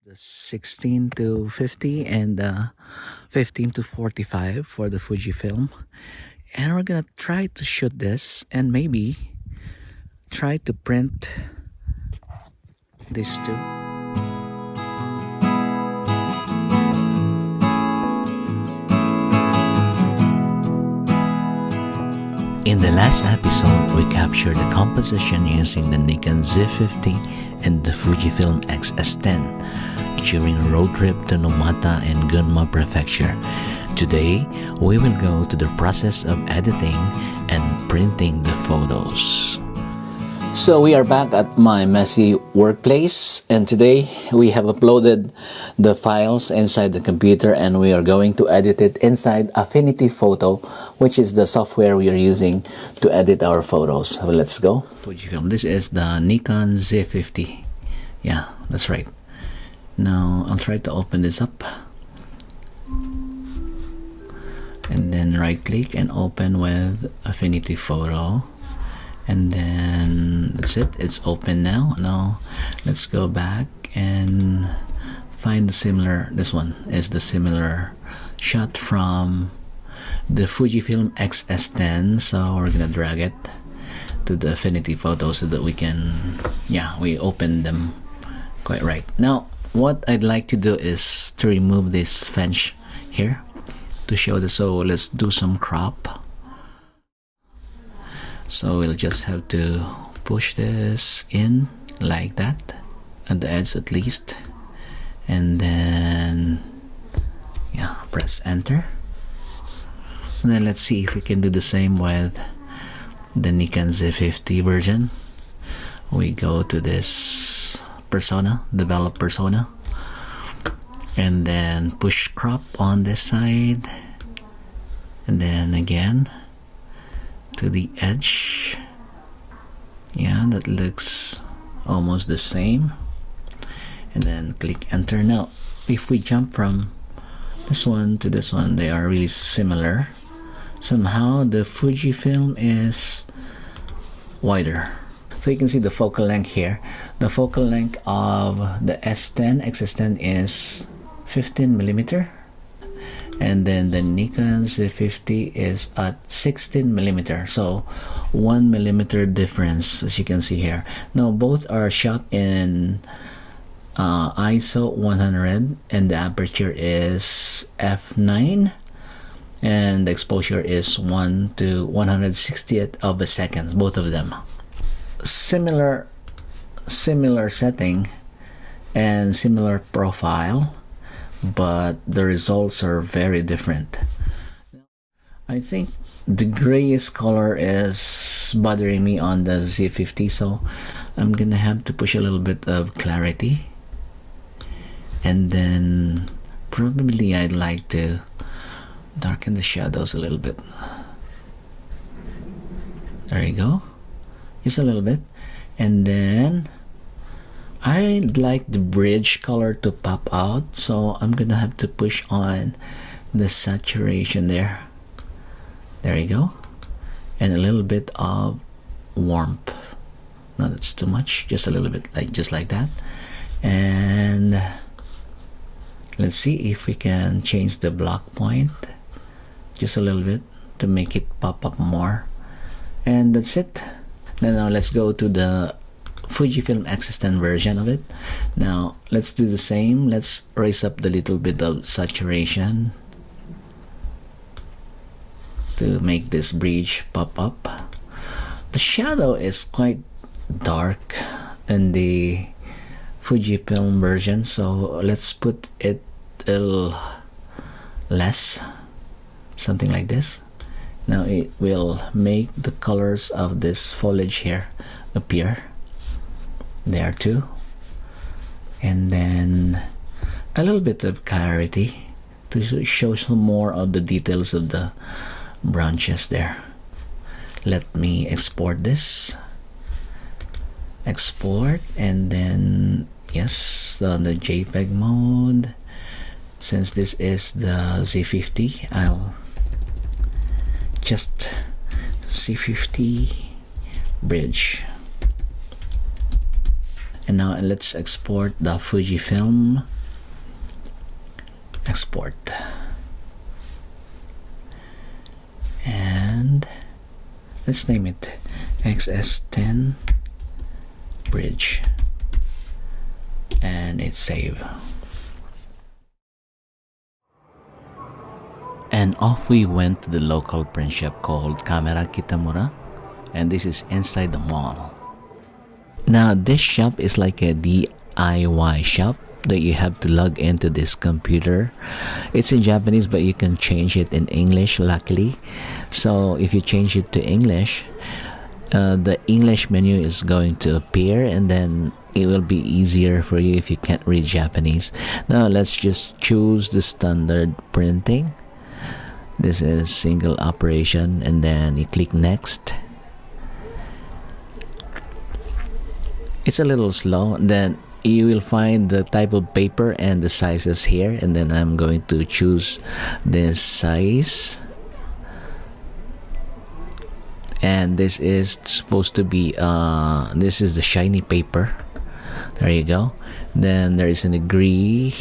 The 16 to 50 and 15 to 45 for the Fujifilm, and we're gonna try to shoot this and maybe try to print these two. In the last episode, we captured the composition using the Nikon Z50 and the Fujifilm XS10 during a road trip to Numata and Gunma Prefecture. Today, we will go to the process of editing and printing the photos. So we are back at my messy workplace, and today we have uploaded the files inside the computer and we are going to edit it inside Affinity Photo, which is the software we are using to edit our photos. So let's go. Fujifilm. This is the Nikon Z50. Yeah, that's right. Now I'll try to open this up and then right click and open with Affinity Photo. And then that's it, it's open now. Now let's go back and find the similar, this one is the similar shot from the Fujifilm XS10. So we're gonna drag it to the Affinity Photo so that we can, we open them quite right. Now what I'd like to do is to remove this fence here to show this. So let's do some crop. So we'll just have to push this in like that at the edge at least, and then press enter. And then let's see if we can do the same with the Nikon Z50 version. We go to this persona, develop persona, and then push crop on this side, and then again to the edge. That looks almost the same, and then click enter. Now if we jump from this one to this one, they are really similar. Somehow the Fujifilm is wider, so you can see the focal length here. The focal length of the XS10 is 15 millimeter, and then the Nikon Z50 is at 16 millimeter, so 1 millimeter difference, as you can see here. Now both are shot in ISO 100, and the aperture is f9, and the exposure is 1 to 160th of a second. Both of them similar setting and similar profile, but the results are very different. I think the grayish color is bothering me on the Z50, so I'm gonna have to push a little bit of clarity, and then probably I'd like to darken the shadows a little bit. There you go, just a little bit. And then I'd like the bridge color to pop out, so I'm gonna have to push on the saturation there. There you go. And a little bit of warmth. No, that's too much. Just a little bit, just like that. And let's see if we can change the block point just a little bit to make it pop up more. And that's it. Now let's go to the Fujifilm XS10 version of it. Now let's do the same. Let's raise up the little bit of saturation to make this bridge pop up. The shadow is quite dark in the Fujifilm version, so let's put it a little less, something like this. Now it will make the colors of this foliage here appear there too, and then a little bit of clarity to show some more of the details of the branches there. Let me export this, export, and then on the JPEG mode. Since this is the Z50, I'll just Z50 bridge. And now let's export the Fujifilm. Export. And let's name it XS10 Bridge. And it's save. And off we went to the local print shop called Camera Kitamura, and this is inside the mall. Now this shop is like a DIY shop that you have to log into this computer. It's in Japanese, but you can change it in English, luckily. So if you change it to English, the English menu is going to appear, and then it will be easier for you if you can't read Japanese. Now let's just choose the standard printing. This is single operation, and then you click next. It's a little slow. Then you will find the type of paper and the sizes here, and then I'm going to choose this size, and this is supposed to be this is the shiny paper. There you go. Then there is an agree.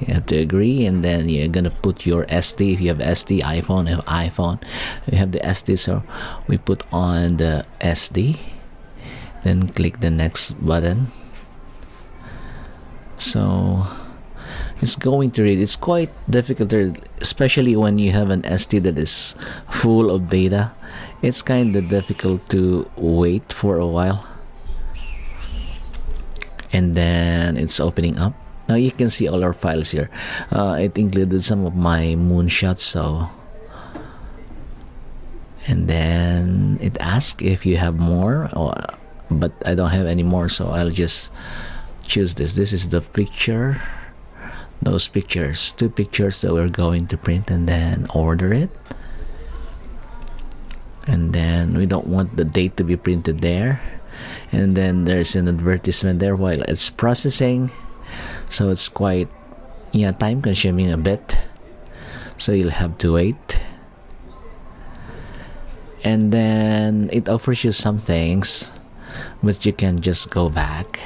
You have to agree, and then you're gonna put your SD. If you have SD, iPhone, if iPhone, you have the SD, so we put on the SD, then click the next button. So it's going to read. It's quite difficult to read, especially when you have an SD that is full of data. It's kind of difficult to wait for a while, and then it's opening up. Now you can see all our files here. It included some of my moonshots, so, and then it asks if you have more, but I don't have any more, so I'll just choose this. This is the picture, those pictures, 2 pictures that we're going to print, and then order it. And then we don't want the date to be printed there, and then there's an advertisement there while it's processing. So it's quite, time consuming a bit, so you'll have to wait. And then it offers you some things, but you can just go back.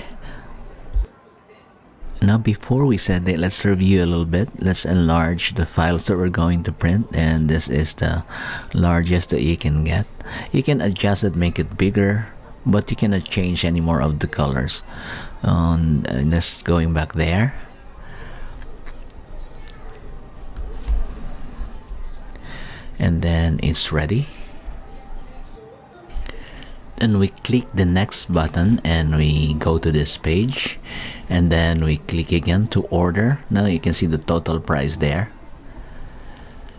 Now before we set it, let's review a little bit. Let's enlarge the files that we're going to print, and this is the largest that you can get. You can adjust it, make it bigger, but you cannot change any more of the colors. Just going back there, and then it's ready, and we click the next button and we go to this page, and then we click again to order. Now you can see the total price there,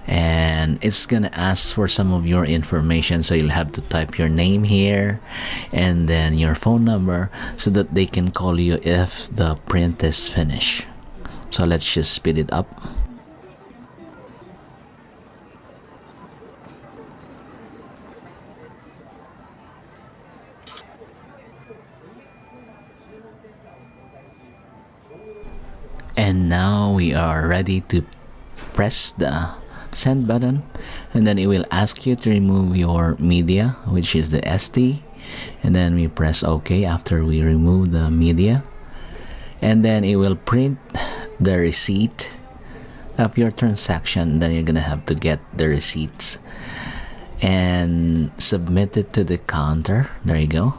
and it's gonna ask for some of your information, so you'll have to type your name here and then your phone number so that they can call you if the print is finished. So let's just speed it up. And now we are ready to press the send button, and then it will ask you to remove your media, which is the SD, and then we press OK after we remove the media, and then it will print the receipt of your transaction. Then you're gonna have to get the receipts and submit it to the counter. There you go.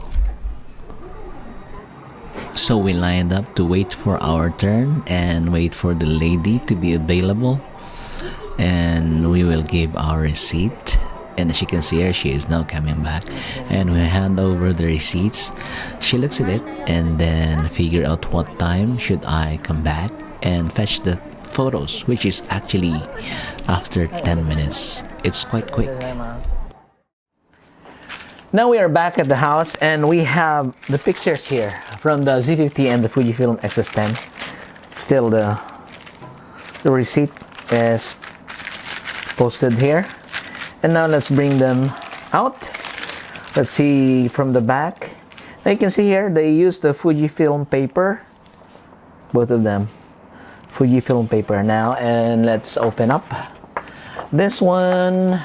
So we lined up to wait for our turn and wait for the lady to be available, and we will give our receipt. And as you can see here, she is now coming back, and we hand over the receipts. She looks at it and then figure out what time should I come back and fetch the photos, which is actually after 10 minutes. It's quite quick. Now we are back at the house, and we have the pictures here from the Z50 and the Fujifilm XS10. Still the receipt is posted here. And now let's bring them out. Let's see from the back. Now you can see here they use the Fujifilm paper, both of them, Fujifilm paper. Now, and let's open up. This one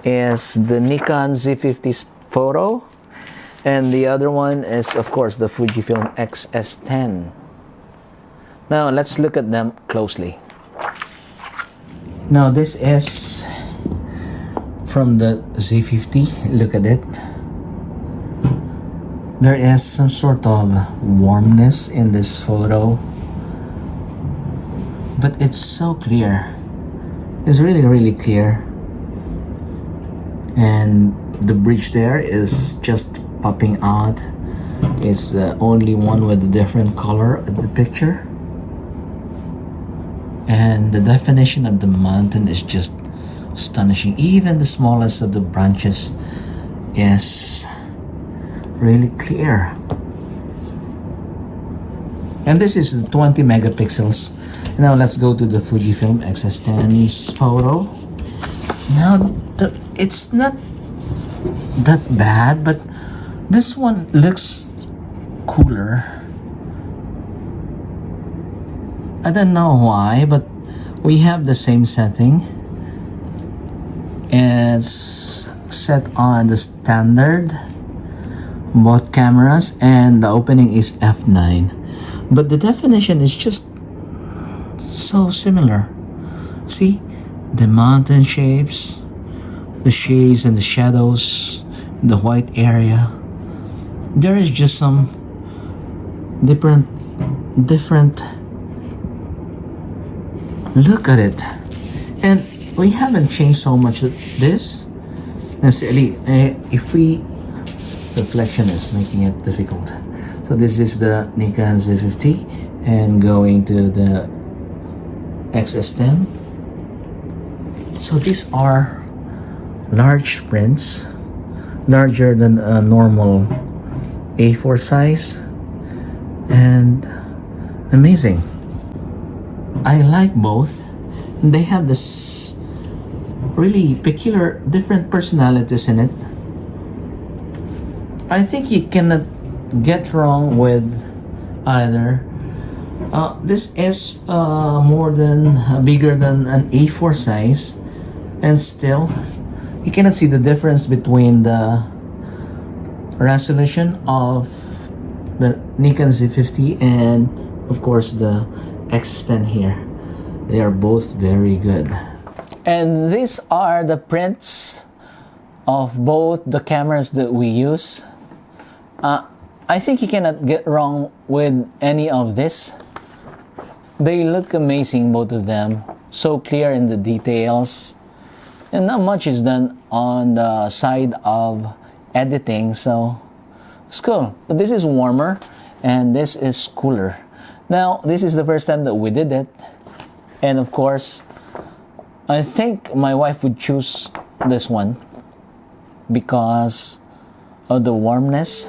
is the Nikon Z50 photo, And the other one is, of course, the Fujifilm XS10. Now, let's look at them closely. Now, this is from the Z50. Look at it. There is some sort of warmness in this photo, but it's so clear. It's really, really clear. And the bridge there is just popping out. It's the only one with a different color of the picture. And the definition of the mountain is just astonishing. Even the smallest of the branches is really clear. And this is 20 megapixels. Now let's go to the Fujifilm XS10's photo. Now it's not that bad, but this one looks cooler. I don't know why, but we have the same setting. It's set on the standard, both cameras, and the opening is f9. But the definition is just so similar. See? The mountain shapes, the shades and the shadows, the white area. There is just some different look at it. And we haven't changed so much of this necessarily. If we reflection is making it difficult. So this is the Nikon Z50 and going to the XS10. So these are large prints, larger than a normal A4 size, and amazing. I like both. They have this really peculiar, different personalities in it. I think you cannot get wrong with either. This is bigger than an A4 size, and still you cannot see the difference between the resolution of the Nikon Z50 and of course the XS10 here. They are both very good. And these are the prints of both the cameras that we use. I think you cannot get wrong with any of this. They look amazing, both of them. So clear in the details. And not much is done on the side of editing, so it's cool. But this is warmer and this is cooler. Now, this is the first time that we did it. And of course, I think my wife would choose this one because of the warmness.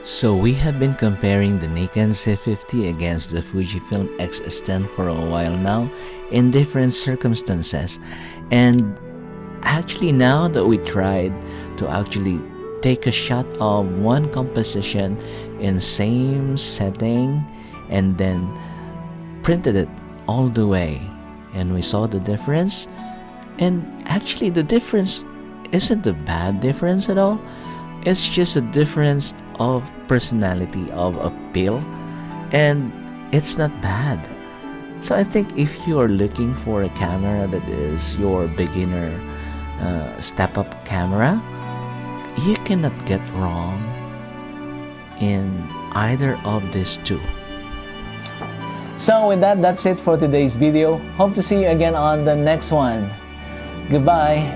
So we have been comparing the Nikon Z50 against the Fujifilm XS10 for a while now in different circumstances. And actually now that we tried to actually take a shot of one composition in same setting and then printed it all the way, and we saw the difference, and actually the difference isn't a bad difference at all. It's just a difference of personality, of appeal, and it's not bad. So I think if you are looking for a camera that is your beginner step-up camera, you cannot get wrong in either of these two. So with that, that's it for today's video. Hope to see you again on the next one. Goodbye.